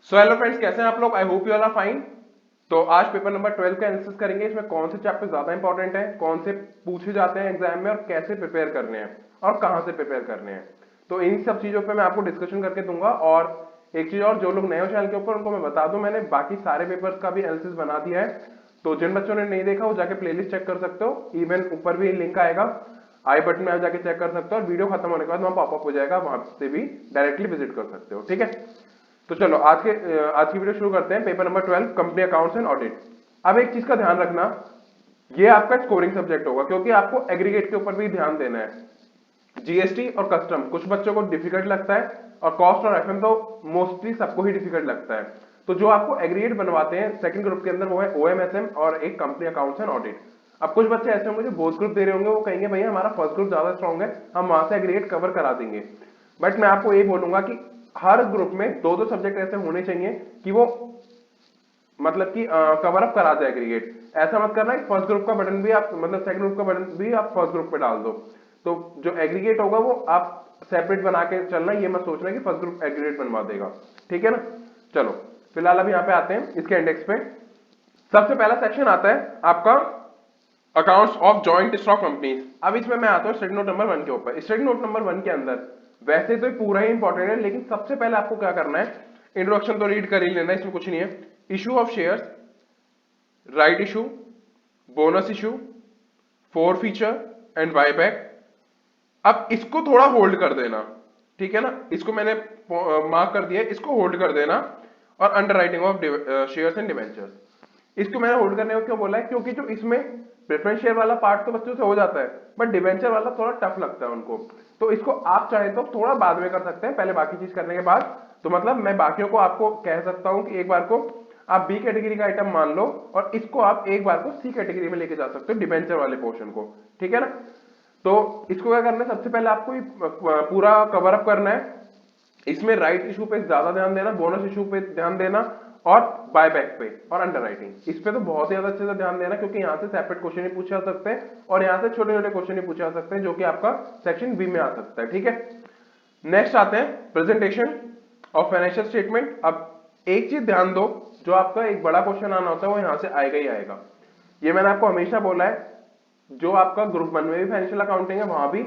So hello friends, कैसे हैं आप लोग? I hope you are fine. तो आज पेपर नंबर 12 का एनालिसिस करेंगे। इसमें कौन से चैप्टर ज्यादा इंपॉर्टेंट है, कौन से पूछे जाते हैं एग्जाम में और कैसे प्रिपेयर करने हैं और कहां से प्रिपेयर करने हैं। तो इन सब चीजों पे मैं आपको डिस्कशन करके दूंगा। और एक चीज और, जो लोग नए हो चैनल के ऊपर उनको मैं बता दूं, मैंने बाकी सारे पेपर्स का भी एनालिसिस बना दिया है। तो जिन बच्चों ने नहीं देखा वो जाके प्लेलिस्ट चेक कर सकते हो। इवन ऊपर भी लिंक आएगा, आई बटन में आप जाके चेक कर सकते हो। और वीडियो खत्म होने के बाद वहां पॉपअप हो जाएगा, वहां से भी डायरेक्टली विजिट कर सकते हो। ठीक है, तो चलो आज की वीडियो शुरू करते हैं। Paper number 12, company accounts and audit. अब एक चीज का ध्यान रखना, ये आपका स्कोरिंग सब्जेक्ट होगा क्योंकि आपको एग्रीगेट के ऊपर भी ध्यान देना है। जीएसटी और कस्टम कुछ बच्चों को डिफिकल्ट लगता है, और कॉस्ट और एफएम तो मोस्टली सबको ही डिफिकल्ट लगता है। तो जो आपको एग्रीगेट बनवाते हैं सेकंड ग्रुप के अंदर, वो है ओएमएसएम और एक कंपनी अकाउंट्स एंड ऑडिट। अब कुछ बच्चे ऐसे होंगे जो बोथ ग्रुप दे रहे होंगे, वो कहेंगे भैया हमारा फर्स्ट ग्रुप ज्यादा स्ट्रॉन्ग है, हम वहां से एग्रीगेट कवर करा देंगे। बट मैं आपको ये बोलूंगा कि हर ग्रुप में दो दो सब्जेक्ट ऐसे होने चाहिए कि वो मतलब कि कवर अप करा जाए एग्रीगेट। ऐसा मत करना कि फर्स्ट ग्रुप का बटन भी आप, मतलब सेकंड ग्रुप का बटन भी आप फर्स्ट ग्रुप पे डाल दो। तो जो एग्रीगेट होगा वो आप सेपरेट बना के चलना, ये मत सोचना कि फर्स्ट ग्रुप एग्रीगेट बनवा देगा। ठीक है ना? चलो फिलहाल अब यहाँ पे आते हैं इसके इंडेक्स पे। सबसे पहला सेक्शन आता है आपका accounts of joint stock companies. अब इसमें मैं आता हूँ स्टडी नोट नंबर 1 के ऊपर। स्टडी नोट नंबर 1 के अंदर वैसे तो पूरा ही इंपॉर्टेंट है, लेकिन सबसे पहले आपको क्या करना है, इंट्रोडक्शन तो रीड कर ही लेना, इसमें कुछ नहीं है। Issue of shares, right issue, bonus issue, four feature and buyback. अब इसको थोड़ा होल्ड कर देना, ठीक है ना? इसको मैंने मार्क कर दिया, इसको होल्ड कर देना। और underwriting of shares and debentures, इसको मैंने होल्ड करने को क्यों बोला है, क्योंकि जो इसमें प्रेफरेंस शेयर वाला पार्ट तो बच्चों से हो जाता है, बट डिवेंचर वाला थोड़ा टफ लगता है उनको। तो इसको आप चाहे तो थोड़ा बाद में कर सकते हैं, पहले बाकी चीज करने के बाद। तो मतलब मैं बाकियों को आपको कह सकता हूं कि एक बार को आप बी कैटेगरी का आइटम मान लो, और इसको आप एक बार को सी कैटेगरी में लेके जा सकते हो, डिवेंचर वाले पोर्शन को। ठीक है ना? तो इसको क्या करना है, सबसे पहले आपको पूरा कवर अप करना है। इसमें राइट इशू पे ज्यादा ध्यान देना, बोनस इशू पे ध्यान देना, और बायबैक पे और अंडरराइटिंग, इस पे तो बहुत ही ज्यादा अच्छे से ध्यान देना, क्योंकि यहां से सेपरेट क्वेश्चन ही पूछे जा सकते हैं और यहां से छोटे छोटे क्वेश्चन ही पूछे जा सकते हैं, जो कि आपका सेक्शन बी में आ सकता है। ठीक है, नेक्स्ट आते हैं प्रेजेंटेशन ऑफ फाइनेंशियल स्टेटमेंट। अब एक चीज ध्यान दो, जो आपका एक बड़ा क्वेश्चन आना होता है वो यहां से आएगा ही आएगा। ये मैंने आपको हमेशा बोला है, जो आपका ग्रुप 1 में भी फाइनेंशियल अकाउंटिंग है वहां भी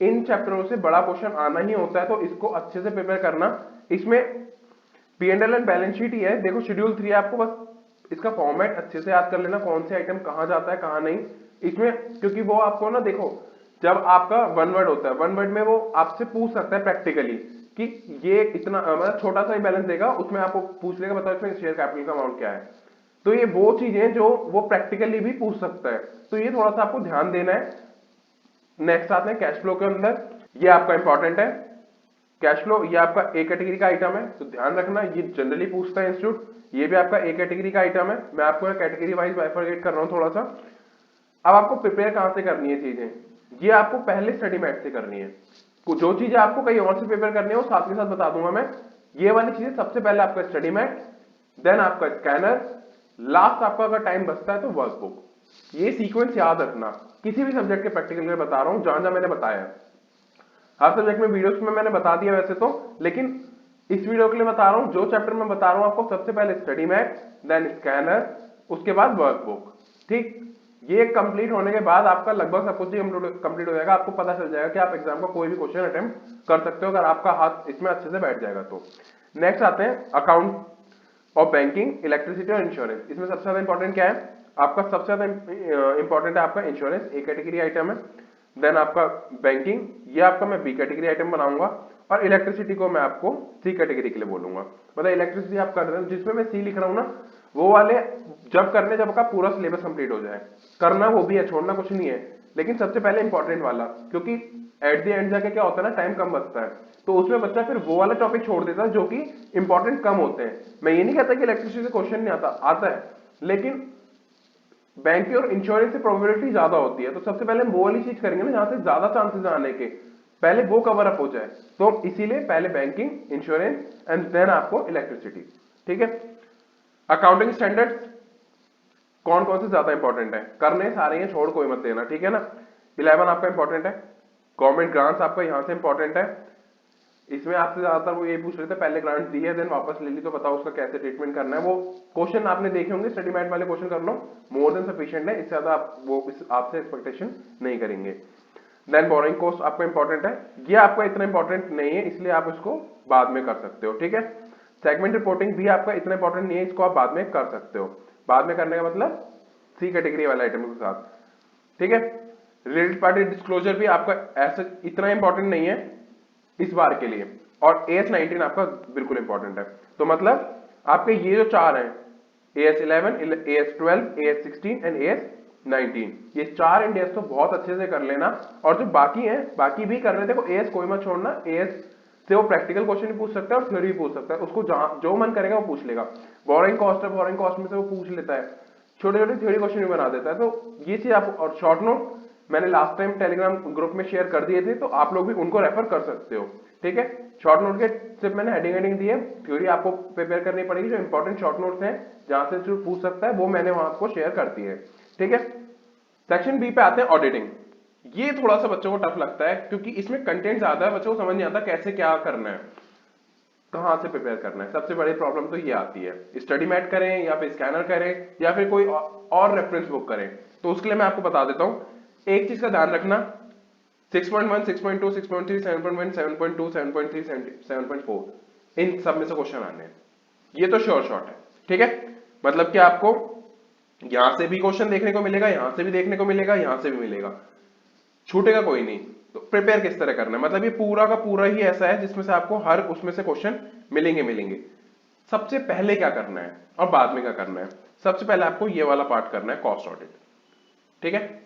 इन चैप्टरों से बड़ा क्वेश्चन आना ही होता है, तो इसको अच्छे से प्रिपेयर करना। इसमें P&L एंड बैलेंस शीट ही है, देखो शेड्यूल 3 है, आपको बस इसका फॉर्मेट अच्छे से याद कर लेना, कौन से आइटम कहां जाता है कहां नहीं इसमें। क्योंकि वो आपको ना, देखो जब आपका वन वर्ड होता है, वन वर्ड में वो आपसे पूछ सकता है प्रैक्टिकली कि ये इतना, मतलब छोटा सा ही बैलेंस देगा, उसमें आपको पूछ लेगा बताओ इसमें शेयर कैपिटल का अमाउंट क्या है। तो ये वो चीजें जो वो प्रैक्टिकली भी पूछ सकता है, तो ये थोड़ा सा आपको ध्यान देना है। नेक्स्ट आते हैं कैश फ्लो के अंदर, ये आपका इंपॉर्टेंट है। कैश फ्लो ये आपका ए कैटेगरी का आइटम है, तो ध्यान रखना, ये जनरली पूछता है इंस्टीट्यूट। ये भी आपका ए कैटेगरी का आइटम है, मैं आपको कैटेगरी वाइज बाइफरकेट कर रहा हूं थोड़ा सा। अब आपको प्रिपेयर कहां से करनी है चीजें, ये आपको पहले स्टडी मैट से करनी है। जो चीजें आपको कहीं और से प्रिपेयर करनी है वो साथ के साथ बता दूंगा मैं। ये वाली चीजें सबसे पहले आपका स्टडी मैट, देन आपका स्कैनर, लास्ट आपका अगर टाइम बचता है तो वर्कबुक। ये सीक्वेंस याद रखना, किसी भी सब्जेक्ट के प्रैक्टिकल में बता रहा हूं, जहां जहां मैंने बताया है। हर सब्जेक्ट में वीडियोस में मैंने बता दिया वैसे तो, लेकिन इस वीडियो के लिए बता रहा हूं, जो चैप्टर में बता रहा हूं आपको, सबसे पहले स्टडी मैट, देन स्कैनर, उसके बाद वर्कबुक। ठीक, ये कंप्लीट होने के बाद आपका लगभग सब कुछ कंप्लीट हो जाएगा, आपको पता चल जाएगा कि आप एग्जाम का कोई भी क्वेश्चन अटेम्प्ट कर सकते हो अगर आपका हाथ इसमें अच्छे से बैठ जाएगा तो। नेक्स्ट आते हैं अकाउंट ऑफ बैंकिंग, इलेक्ट्रिसिटी और इंश्योरेंस। इसमें सबसे ज्यादा इंपॉर्टेंट क्या है आपका, सबसे ज्यादा इंपॉर्टेंट है आपका इंश्योरेंस, ए कैटेगरी आइटम है। देन आपका बैंकिंग, ये आपका मैं बी कैटेगरी आइटम बनाऊंगा, और इलेक्ट्रिसिटी को मैं आपको सी कैटेगरी के लिए बोलूंगा। मतलब इलेक्ट्रिसिटी आप कर रहे हो, जिसमें मैं सी लिख रहा हूं ना, वो वाले जब करने, जब आपका पूरा सिलेबस कंप्लीट हो जाए करना, वो भी है, छोड़ना कुछ नहीं है, लेकिन सबसे पहले इंपॉर्टेंट वाला, क्योंकि एट द एंड जाके क्या होता है ना, टाइम कम बचता है, तो उसमें बच्चा फिर वो वाला टॉपिक छोड़ देता है जो कि इंपॉर्टेंट कम होते हैं। मैं ये नहीं कहता कि इलेक्ट्रिसिटी से क्वेश्चन नहीं आता, आता है, लेकिन बैंक और इंश्योरेंस से प्रोबेबिलिटी ज्यादा होती है, तो सबसे पहले हम वो वाली चीज करेंगे ना जहां से ज्यादा चांसेस आने के, पहले वो कवर अप हो जाए। तो इसीलिए पहले बैंकिंग, इंश्योरेंस एंड देन आपको इलेक्ट्रिसिटी। ठीक है, अकाउंटिंग स्टैंडर्ड्स कौन कौन से ज्यादा इंपॉर्टेंट है, करने सारे हैं, छोड़ कोई मत देना। ठीक है ना? 11 आपका इंपॉर्टेंट है, गवर्नमेंट ग्रांट्स आपका यहां से इंपॉर्टेंट है, इसमें आपसे ज्यादातर वो ये पूछ रहे थे पहले ग्रांट दी है देन वापस ले ली तो बताओ उसका कैसे ट्रीटमेंट करना है। वो क्वेश्चन आपने देखे होंगे, स्टडी मैट वाले क्वेश्चन कर लो, मोर देन सफिशिएंट है, इससे ज्यादा आप वो आपसे एक्सपेक्टेशन नहीं करेंगे। देन बोरोइंग कॉस्ट आपका इंपॉर्टेंट है, ये आपका इतना इंपॉर्टेंट नहीं है इसलिए आप इसको बाद में कर सकते हो, ठीक है। सेगमेंट रिपोर्टिंग भी आपका इतना इंपॉर्टेंट नहीं है, इसको आप बाद में कर सकते हो। बाद में करने का मतलब सी कैटेगरी वाले आइटम के साथ, ठीक है। रिलेटेड पार्टी डिस्क्लोजर भी आपका ऐसा इतना इंपॉर्टेंट नहीं है इस बार के लिए, और AS19 आपका बिल्कुल इंपॉर्टेंट है। तो मतलब आपके ये जो चार हैं, AS11, AS12, AS16 and AS19, ये चार इंडेक्स तो बहुत अच्छे से कर लेना। और जो बाकी हैं बाकी भी कर रहे थे, AS कोई मत छोड़ना, AS से वो प्रैक्टिकल क्वेश्चन भी पूछ सकता है और थ्योरी भी पूछ सकता है, उसको जो मन करेगा वो पूछ लेगा। बोरोइंग कॉस्ट है, बोरोइंग कॉस्ट में से वो पूछ लेता है, छोटे छोटे थ्योरी क्वेश्चन भी बना देता है। तो ये चीज आप, और शॉर्ट नोट मैंने लास्ट टाइम टेलीग्राम ग्रुप में शेयर कर दिए थे, तो आप लोग भी उनको रेफर कर सकते हो, ठीक है। शॉर्ट नोट के सिर्फ मैंने हेडिंग दी है, थ्योरी आपको प्रिपेयर करनी पड़ेगी। जो इंपॉर्टेंट शॉर्ट नोट्स हैं जहां से इंस्टीट्यूट पूछ सकता है वो मैंने वहां आपको शेयर कर दी है, ठीक है। सेक्शन बी पे आते हैं, ऑडिटिंग। ये थोड़ा सा बच्चों को टफ लगता है क्योंकि इसमें कंटेंट ज्यादा है, बच्चों को समझ नहीं आता कैसे क्या करना है, कहां से प्रिपेयर करना है। सबसे बड़ी प्रॉब्लम तो ये आती है, स्टडी मैट करें या फिर स्कैनर करें या फिर कोई और रेफरेंस बुक करें। तो उसके लिए मैं आपको बता देता हूं, एक चीज का ध्यान रखना, 6.1, 6.2, 6.3, 7.1, 7.2, 7.3, 7.4 इन सब में से क्वेश्चन आने हैं, ये तो श्योर शॉट है, ठीक है। मतलब कि आपको यहां से भी क्वेश्चन देखने को मिलेगा, यहां से भी देखने को मिलेगा, यहां से भी मिलेगा, छूटेगा कोई नहीं। तो प्रिपेयर किस तरह करना है, मतलब ये पूरा का पूरा ही ऐसा है जिसमें से आपको हर उसमें से क्वेश्चन मिलेंगे। सबसे पहले क्या करना है और बाद में क्या करना है, सबसे पहले आपको ये वाला पार्ट करना है, कॉस्ट ऑडिट, ठीक है।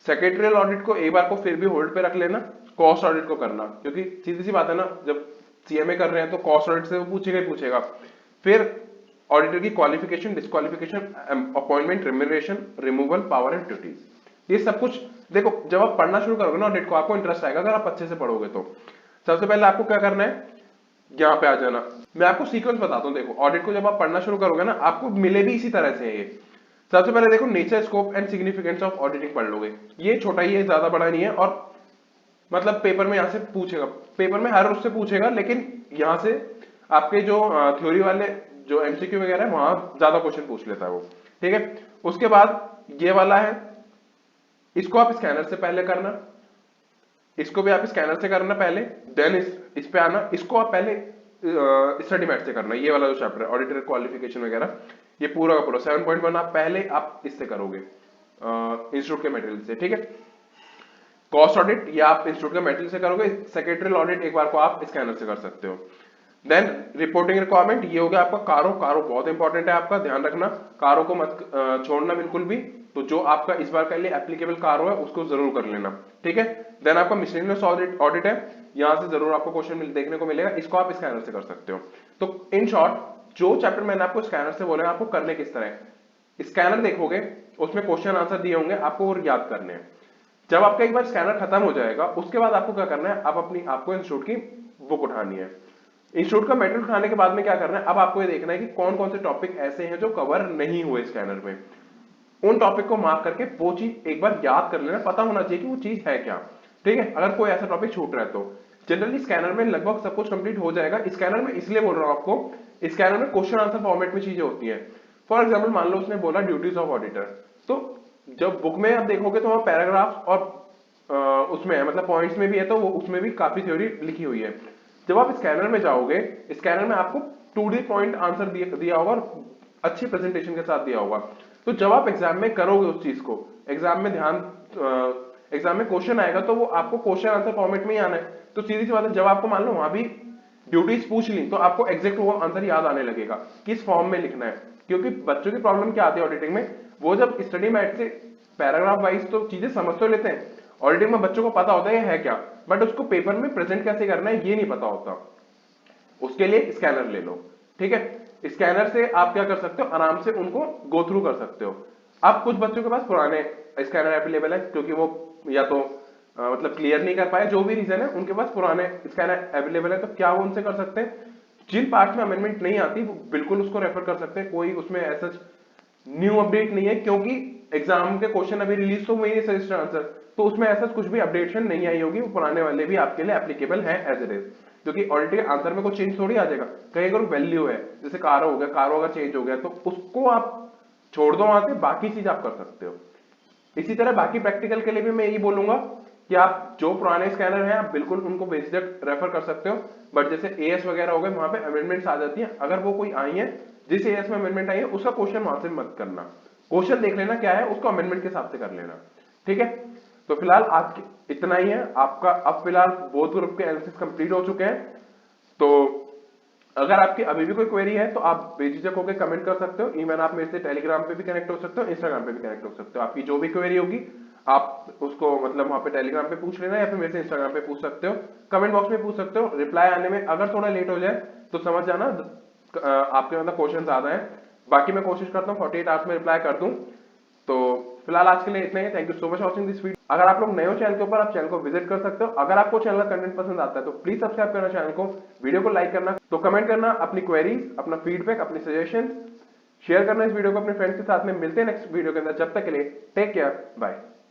सेक्रेटरियल ऑडिट को एक बार को फिर भी होल्ड पे रख लेना, कॉस्ट ऑडिट को करना, क्योंकि सीधी सी बात है ना, जब CMA कर रहे हैं तो कॉस्ट ऑडिट से वो पूछेगा ही पूछेगा। फिर ऑडिटर की qualification, disqualification, appointment, remuneration, removal, power and duties, ये सब कुछ देखो। जब आप पढ़ना शुरू करोगे ना ऑडिट को, आपको इंटरेस्ट आएगा अगर आप अच्छे से पढ़ोगे तो। सबसे पहले आपको क्या करना है, यहाँ पे आ जाना। मैं आपको सीक्वेंस बताता हूँ, देखो ऑडिट को जब आप पढ़ना शुरू करोगे ना, आपको मिले भी इसी तरह से ये। सबसे पहले देखो nature, scope and significance of auditing पढ़ लोगे, ये छोटा ही है, ज्यादा बड़ा नहीं है, और मतलब पेपर में यहाँ से पूछेगा, पेपर में हर उससे पूछेगा, लेकिन यहाँ से आपके जो थ्योरी वाले जो MCQ वगैरह है वहां ज्यादा क्वेश्चन पूछ लेता है वो, ठीक है। उसके बाद ये वाला है, इसको आप स्कैनर से पहले करना, इसको भी आप स्कैनर से करना पहले, देन इस पे आना, इसको आप पहले स्टडी मैट से करना। ये वाला जो चैप्टर है ऑडिटर क्वालिफिकेशन वगैरह, ये पूरा का पूरा 7.1 आप पहले आप इससे करोगे इंस्टीट्यूट के मटेरियल से, ठीक है। कॉस्ट ऑडिट ये आप इंस्टीट्यूट के मटेरियल से करोगे, सेक्रेटरियल ऑडिट एक बार को आप स्कैनर से कर सकते हो। देन रिपोर्टिंग रिक्वायरमेंट, ये हो गया आपका कारो बहुत इंपॉर्टेंट है, आपका ध्यान रखना, कारो को मत छोड़ना बिल्कुल भी। तो जो आपका इस बार के लिए एप्लीकेबल कारो है उसको जरूर कर लेना, ठीक है। देन आपका मिसलेनियस ऑडिट है, यहां से जरूर आपको क्वेश्चन देखने को मिलेगा, इसको आप स्कैनर से कर सकते हो। तो इन शॉर्ट जो चैप्टर मैंने आपको स्कैनर से बोला आपको करने किस तरह है, स्कैनर देखोगे उसमें क्वेश्चन आंसर दिए होंगे, आपको और याद करने हैं। जब आपका एक बार स्कैनर खत्म हो जाएगा उसके बाद आपको क्या करना है, आपको इंस्टीट्यूट की बुक उठानी है। इंस्टीट्यूट का मेटेरियल उठाने के बाद में क्या करना है, अब आपको ये देखना है कि कौन कौन से टॉपिक ऐसे हैं जो कवर नहीं हुए स्कैनर में, उन टॉपिक को मार्क करके वो चीज एक बार याद कर लेना, पता होना चाहिए कि वो चीज है क्या, ठीक है। अगर कोई ऐसा टॉपिक छूट रहा है तो जनरली स्कैनर में लगभग सब कुछ कंप्लीट हो जाएगा। स्कैनर में इसलिए बोल रहा हूं आपको, स्कैनर में क्वेश्चन आंसर फॉर्मेट में चीजें होती हैं। फॉर एग्जाम्पल मान लो उसने बोला ड्यूटीज ऑफ ऑडिटर, तो जब बुक में आप देखोगे तो वहां पैराग्राफ और उसमें है, मतलब पॉइंट्स में भी है, तो वो उसमें भी काफी थ्योरी लिखी हुई है। जब आप स्कैनर में जाओगे, स्कैनर में आपको 2D पॉइंट आंसर दिया होगा और अच्छी प्रेजेंटेशन के साथ दिया होगा। तो जब आप एग्जाम में करोगे उस चीज को, एग्जाम में क्वेश्चन आएगा तो वो आपको क्वेश्चन आंसर फॉर्मेट में ही आना है। तो सीधी सी बात है, जब आपको मान लो वहां भी ड्यूटीज पूछ ली तो आपको एग्जैक्ट वो आंसर याद आने लगेगा किस फॉर्म में लिखना है। क्योंकि बच्चों की प्रॉब्लम क्या आती है ऑडिटिंग में, वो जब स्टडी मैट से पैराग्राफ वाइज तो चीजें समझ तो लेते हैं, ऑडिटिंग में बच्चों को पता होता है क्या, बट उसको पेपर में प्रेजेंट कैसे करना है ये नहीं पता होता। उसके लिए स्कैनर ले लो, ठीक है। स्कैनर से आप क्या कर सकते हो, आराम से उनको गो थ्रू कर सकते हो। अब कुछ बच्चों के पास पुराने स्कैनर अवेलेबल है क्योंकि वो या तो मतलब क्लियर नहीं कर पाए, जो भी रीजन है, उनके पास पुराने स्कैनर अवेलेबल है, तो क्या वो उनसे कर सकते हैं। जिन पार्ट में अमेंडमेंट नहीं आती वो बिल्कुल उसको रेफर कर सकते हैं, कोई उसमें ऐसा न्यू अपडेट नहीं है, क्योंकि एग्जाम के क्वेश्चन अभी रिलीज तो हुए ही सजेशन आंसर, तो उसमें ऐसा कुछ भी अपडेशन नहीं आई होगी, वो पुराने वाले भी आपके लिए एप्लीकेबल है एज इट इज, क्योंकि ऑलरेडी आंसर में कुछ चेंज थोड़ी आ जाएगा, कहीं अगर वैल्यू है, जैसे कारो हो गया, कारो अगर चेंज हो गया तो उसको आप छोड़ दो वहां से, बाकी चीज आप कर सकते हो। इसी तरह बाकी प्रैक्टिकल के लिए भी मैं यही बोलूंगा कि आप जो पुराने स्कैनर हैं आप बिल्कुल उनको बेझिझक रेफर कर सकते हो, बट जैसे एएस वगैरह हो गए वहां पे अमेंडमेंट्स आ जाती हैं, अगर वो कोई आई है जिस एएस में अमेंडमेंट आई है उसका क्वेश्चन वहां से मत करना, क्वेश्चन देख लेना क्या है, उसको अमेंडमेंट के हिसाब से कर लेना, ठीक है। तो फिलहाल आज इतना ही है आपका। अब फिलहाल बोथ ग्रुप के एनालिसिस कंप्लीट हो चुके हैं, तो अगर आपकी अभी भी कोई क्वेरी है तो आप बेझिझक होकर कमेंट कर सकते हो, इवन आप मेरे से टेलीग्राम पे भी कनेक्ट हो सकते हो, इंस्टाग्राम पे भी कनेक्ट हो सकते हो। आपकी जो भी क्वेरी होगी आप उसको मतलब वहां पे टेलीग्राम पे पूछ लेना या फिर मेरे से इंस्टाग्राम पे पूछ सकते हो, कमेंट बॉक्स में पूछ सकते हो। रिप्लाई आने में अगर थोड़ा लेट हो जाए तो समझ जाना आपके मतलब क्वेश्चन ज्यादा है, बाकी मैं कोशिश करता हूँ 48 आवर्स में रिप्लाई कर दूं। तो फिलहाल आज के लिए इतना ही, thank you so much watching this video. अगर आप लोग नए हो चैनल के ऊपर, आप चैनल को विजिट कर सकते हो। अगर आपको चैनल का कंटेंट पसंद आता है तो प्लीज सब्सक्राइब करना चैनल को, वीडियो को लाइक करना, तो कमेंट करना अपनी क्वेरीज, अपना फीडबैक, अपनी सजेशन शेयर करना इस वीडियो को अपने फ्रेंड्स के साथ में। मिलते हैं नेक्स्ट वीडियो के अंदर, जब तक के लिए टेक केयर, बाय।